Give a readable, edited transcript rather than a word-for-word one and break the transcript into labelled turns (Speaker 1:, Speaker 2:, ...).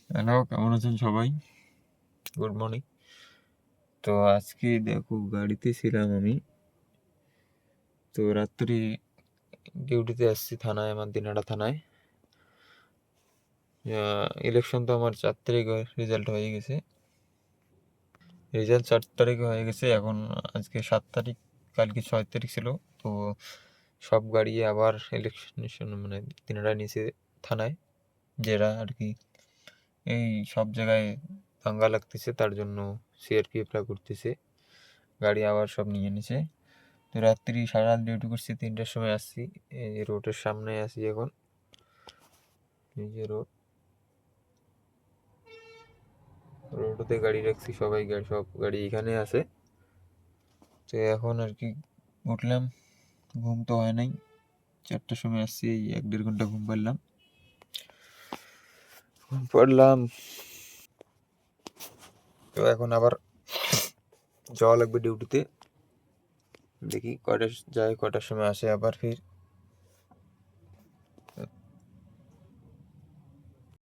Speaker 1: Hello, কেমন আছেন সবাই? Good morning. তো আজকে দেখো গাড়িতে ছিলাম আমি। তো রাত্রি ডিউটিতে আসছি থানায়, আমার দিনাটা থানায়। ইলেকশন তো আমার 4 তারিখে রেজাল্ট হয়ে গেছে। রেজাল্ট 4 তারিখে হয়ে গেছে। এখন আজকে 7 তারিখ, কালকে 6 তারিখ ছিল। তো সব গাড়ি আবার ইলেকশন মানে দিনাটা নিয়েছে থানায়, যেটা আর কি এই সব জায়গায় দাঙ্গা লাগতেছে, তার জন্য সিআরপিএফরা করতেছে। গাড়ি আবার সব নিয়ে নিছে। তো রাত্রি সারা রাত ডিউটি করছি, 3টার সময় আসছি। এই যে রোডের সামনে আছি এখন, এই যে রোডতে গাড়ি রাখছি, সব গাড়ি এখানে আছে। তো এখন আর কি উঠলাম, ঘুম তো হয় নাই। 4টার সময় আসছি, এই 1-1.5 ঘন্টা ঘুম পড়লাম। তো এখন আবার যাওয়া লাগবে ডিউটিতে। দেখি কয়টার সময় আসে আবার ফির।